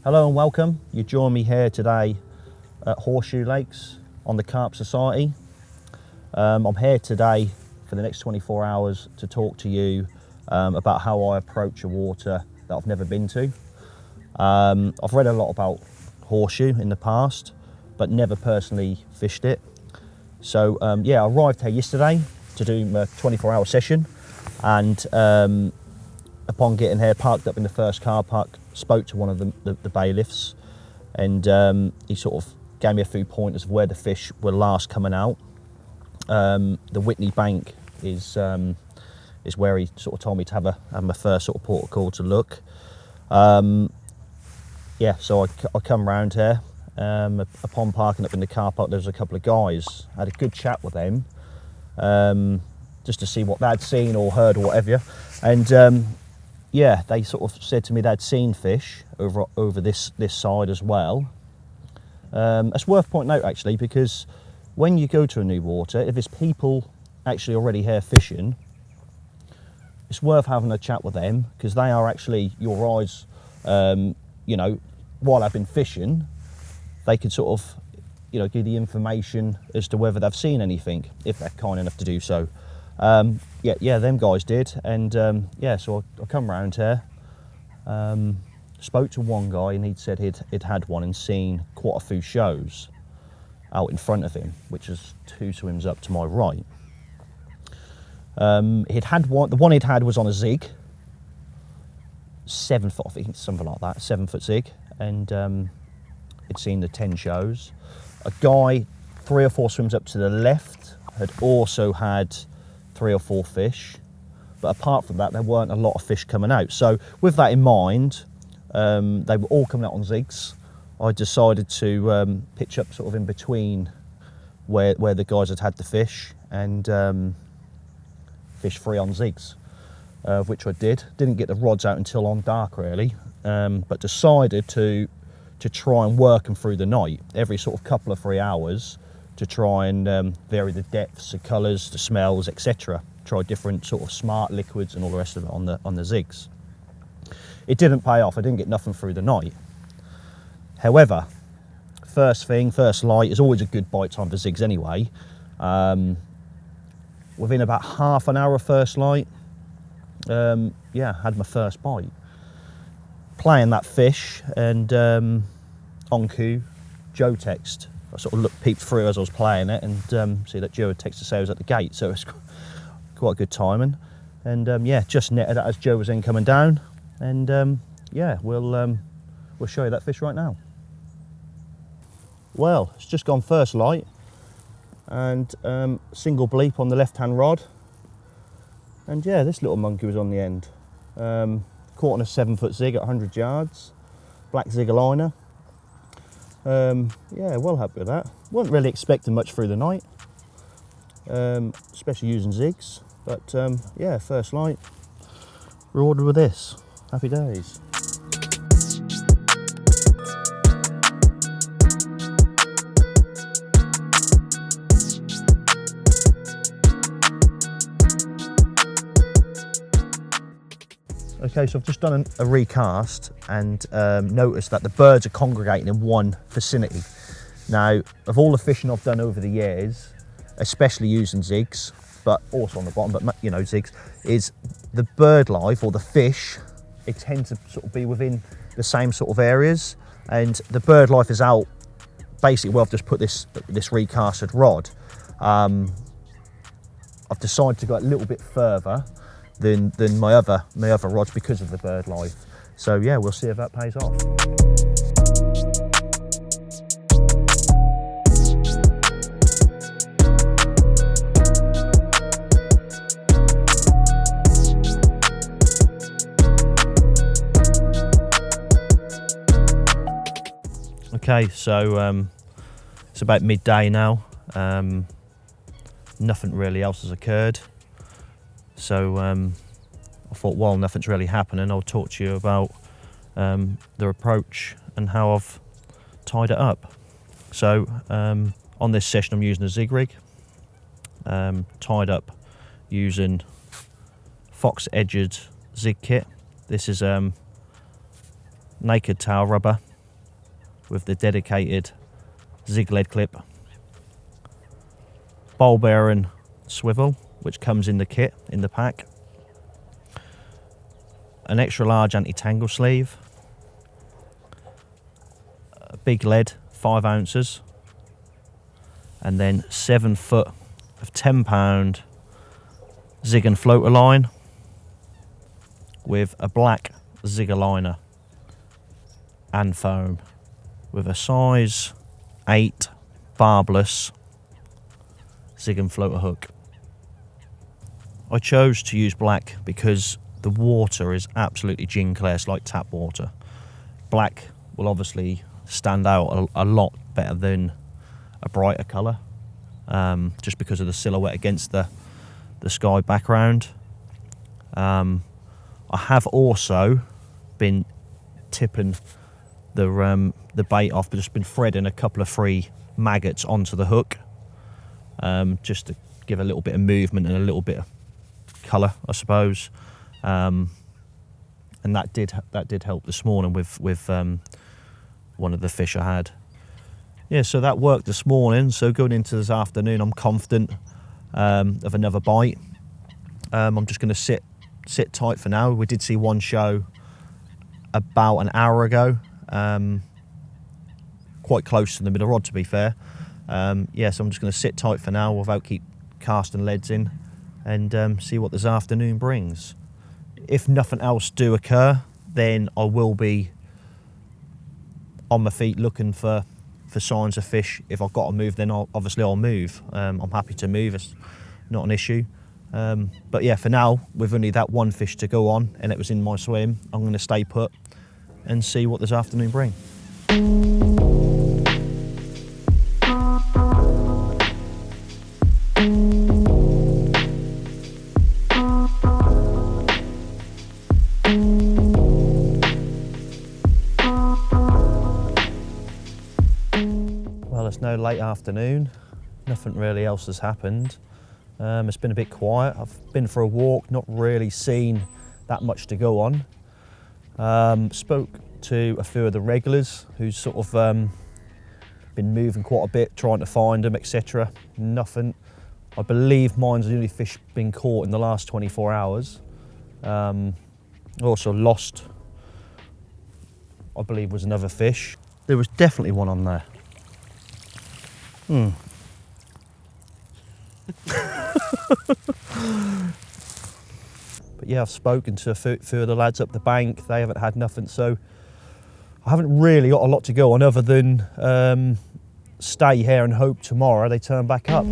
Hello and welcome. You join me here today at Horseshoe Lakes on the Carp Society. I'm here today for the next 24 hours to talk to you about how I approach a water that I've never been to. I've read a lot about horseshoe in the past, but never personally fished it. So yeah, I arrived here yesterday to do my 24-hour session, and upon getting here, parked up in the first car park, spoke to one of the bailiffs, and he sort of gave me a few pointers of where the fish were last coming out. The 𝗵𝗲𝗿𝗄 bank is where he sort of told me to have my first sort of port of call to look. Yeah, so I come round here. Upon parking up in the car park, there was a couple of guys. I had a good chat with them, just to see what they'd seen or heard or whatever. And yeah, they sort of said to me they'd seen fish over this side as well. It's worth pointing out actually, because when you go to a new water, if there's people actually already here fishing, it's worth having a chat with them, because they are actually your eyes. You know, while I've been fishing, they could sort of, you know, give the information as to whether they've seen anything, if they're kind enough to do so. Yeah, them guys did, and yeah, so I come round here, spoke to one guy, and he'd said he'd had one and seen quite a few shows out in front of him, which is 2 swims up to my right. He'd had one. The one he'd had was on a Zig, 7 foot, I think, something like that, 7 foot Zig, and he'd seen the 10 shows. A guy 3 or 4 swims up to the left had also had 3 or 4 fish, but apart from that, there weren't a lot of fish coming out. So with that in mind, they were all coming out on Zigs. I decided to pitch up sort of in between where the guys had the fish, and fish free on Zigs, which I did. Didn't get the rods out until on dark really, but decided to try and work them through the night, every sort of couple of 3 hours, to try and vary the depths, the colours, the smells, etc. Try different sort of smart liquids and all the rest of it on the Zigs. It didn't pay off. I didn't get nothing through the night. However, first light is always a good bite time for Zigs anyway. Within about half an hour of first light, yeah, had my first bite. Playing that fish, and on cue, Joe texted. I sort of peeped through as I was playing it, and see that Joe had texted to say I was at the gate, so it's quite good timing. And yeah, just netted it as Joe was coming down, and yeah, we'll show you that fish right now. Well, it's just gone first light, and single bleep on the left-hand rod, and yeah, this little monkey was on the end. Caught on a 7 foot Zig at 100 yards, black 𝗙𝗿𝗄𝗆. Yeah, well happy with that. Wasn't really expecting much through the night, especially using Zigs, but yeah, first light, rewarded with this. Happy days. Okay, so I've just done a recast, and noticed that the birds are congregating in one vicinity. Now, of all the fishing I've done over the years, especially using Zigs, but also on the bottom, but you know, Zigs, is the bird life, or the fish, it tends to sort of be within the same sort of areas, and the bird life is out basically where I've just put this recasted rod. I've decided to go a little bit further than my other rods because of the bird life. So yeah, we'll see if that pays off. Okay, so it's about midday now. Nothing really else has occurred. So I thought, while nothing's really happening, I'll talk to you about the approach and how I've tied it up. So on this session, I'm using a Zig Rig, tied up using fox edged Zig kit. This is naked tail rubber with the dedicated Zig lead clip, ball bearing swivel, which comes in the kit, in the pack, an extra large anti-tangle sleeve, a big lead, 5 ounces, and then 7 foot of 10-pound Zig and floater line with a black Zigger liner and foam with a size 8 barbless Zig and floater hook. I chose to use black because the water is absolutely gin clear, it's like tap water. Black will obviously stand out a lot better than a brighter colour, just because of the silhouette against the sky background. I have also been tipping the bait off, but just been threading a couple of free maggots onto the hook, just to give a little bit of movement and a little bit of colour, I suppose. And that did help this morning with one of the fish I had. Yeah, so that worked this morning. So going into this afternoon, I'm confident of another bite. I'm just going to sit tight for now. We did see one show about an hour ago, quite close to the middle rod, to be fair. Yeah, so I'm just going to sit tight for now without keep casting leads in, and see what this afternoon brings. If nothing else do occur, then I will be on my feet looking for signs of fish. If I've got to move, then obviously I'll move. I'm happy to move, it's not an issue. But yeah, for now, with only that one fish to go on, and it was in my swim, I'm going to stay put and see what this afternoon brings. Well, it's now late afternoon, nothing really else has happened. It's been a bit quiet. I've been for a walk, not really seen that much to go on. Spoke to a few of the regulars who's sort of been moving quite a bit, trying to find them, etc. Nothing. I believe mine's the only fish been caught in the last 24 hours. Also lost, I believe, was another fish. There was definitely one on there. But yeah, I've spoken to a few of the lads up the bank. They haven't had nothing, so I haven't really got a lot to go on other than stay here and hope tomorrow they turn back up.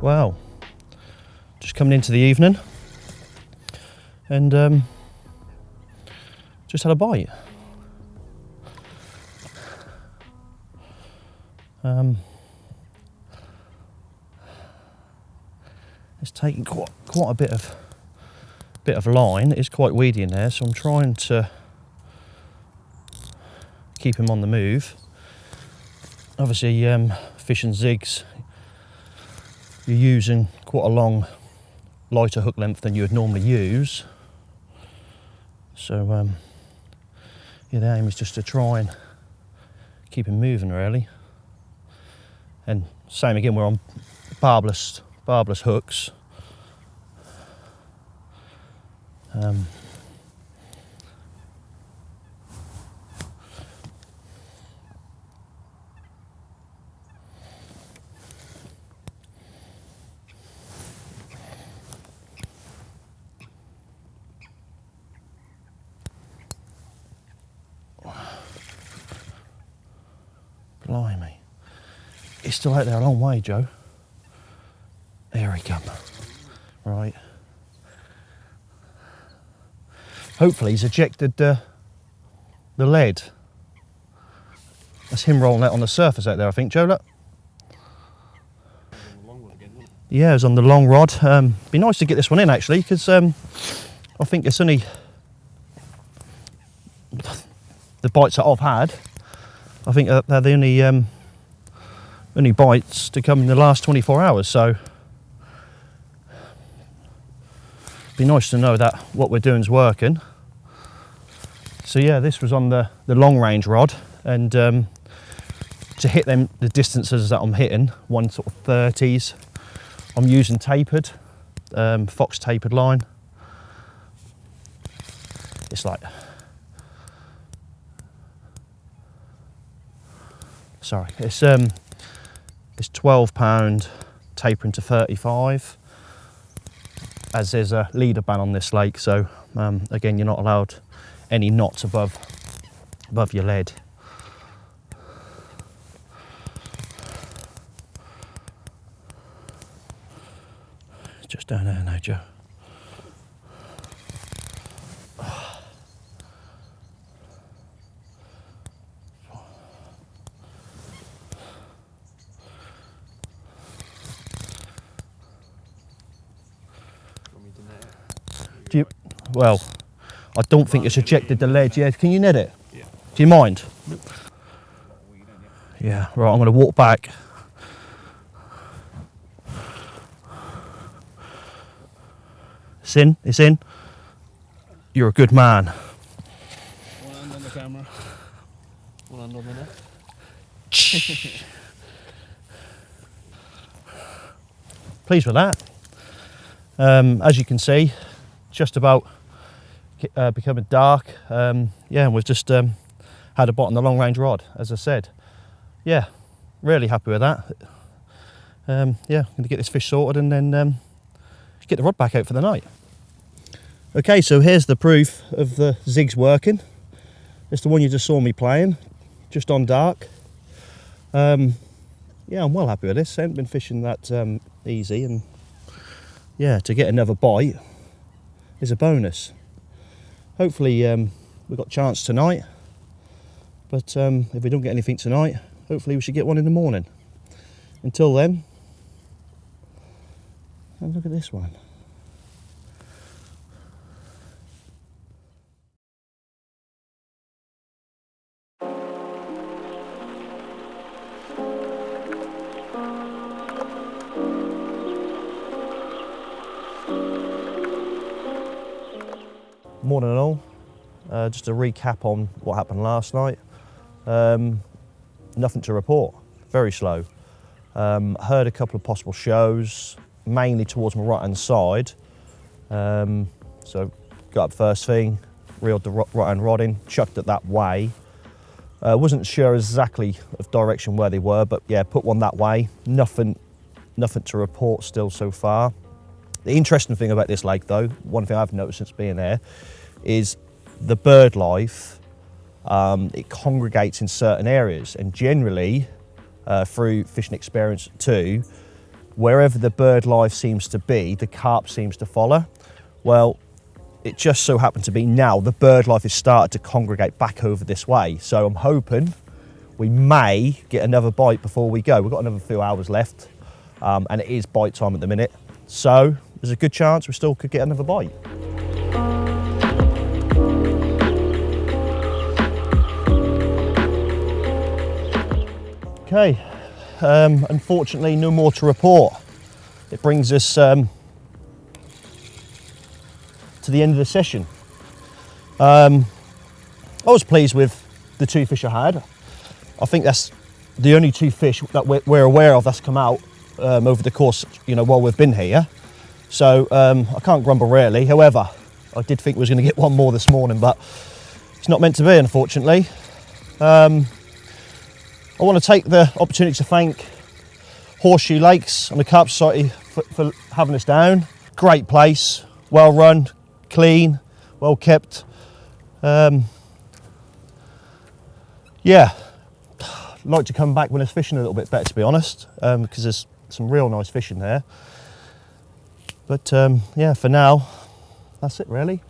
Wow, just coming into the evening and just had a bite. It's taking quite a bit of line. It's quite weedy in there, so I'm trying to keep him on the move. Obviously, fishing zigs, you're using quite a long, lighter hook length than you would normally use. So yeah, the aim is just to try and keep him moving, really. And same again, we're on barbless hooks. Blimey. He's still out there a long way, Joe. There he comes. Right. Hopefully he's ejected the lead. That's him rolling out on the surface out there, I think, Joe, look. Yeah, it was on the long rod. Be nice to get this one in, actually, because I think it's only the bites that I've had, I think they're the only bites to come in the last 24 hours. So it'd be nice to know that what we're doing is working. So yeah, this was on the long range rod, and to hit the distances that I'm hitting, one sort of 30s, I'm using tapered, fox tapered line. It's like, sorry, it's 12 pound tapering to 35, as there's a leader ban on this lake. So again, you're not allowed any knots above your lead. Just down there now, Joe. Do you, well, I don't think it's ejected the lead. Yeah, can you net it? Yeah. Do you mind? Nope. Yeah, right, I'm going to walk back. It's in, it's in. You're a good man. One hand on the camera, one hand on the net. Pleased with that. As you can see, just about becoming dark. Yeah, and we've just had a bite on the long range rod, as I said. Yeah, really happy with that. Yeah, I'm going to get this fish sorted and then get the rod back out for the night. Okay, so here's the proof of the Zigs working. It's the one you just saw me playing, just on dark. Yeah, I'm well happy with this. I haven't been fishing that easy, and yeah, to get another bite is a bonus. Hopefully we've got a chance tonight, but if we don't get anything tonight, hopefully we should get one in the morning. Until then, have a look at this one. Morning all. Just a recap on what happened last night. Nothing to report, very slow. Heard a couple of possible shows, mainly towards my right hand side. So got up first thing, reeled the right hand rod in, chucked it that way. Wasn't sure exactly of direction where they were, but yeah, put one that way. Nothing to report still so far. The interesting thing about this lake though, one thing I've noticed since being there, is the bird life. It congregates in certain areas, and generally through fishing experience too, wherever the bird life seems to be, the carp seems to follow. Well, it just so happened to be now the bird life has started to congregate back over this way, so I'm hoping we may get another bite before we go. We've got another few hours left, and it is bite time at the minute, so there's a good chance we still could get another bite. Okay, unfortunately no more to report. It brings us to the end of the session. I was pleased with the two fish I had. I think that's the only two fish that we're aware of that's come out over the course, while we've been here. So I can't grumble really. However, I did think we was going to get one more this morning, but it's not meant to be, unfortunately. I want to take the opportunity to thank Horseshoe Lakes and the Carp Society for having us down. Great place, well run, clean, well kept. Yeah, I'd like to come back when it's fishing a little bit better, to be honest, because there's some real nice fish in there. But yeah, for now, that's it really.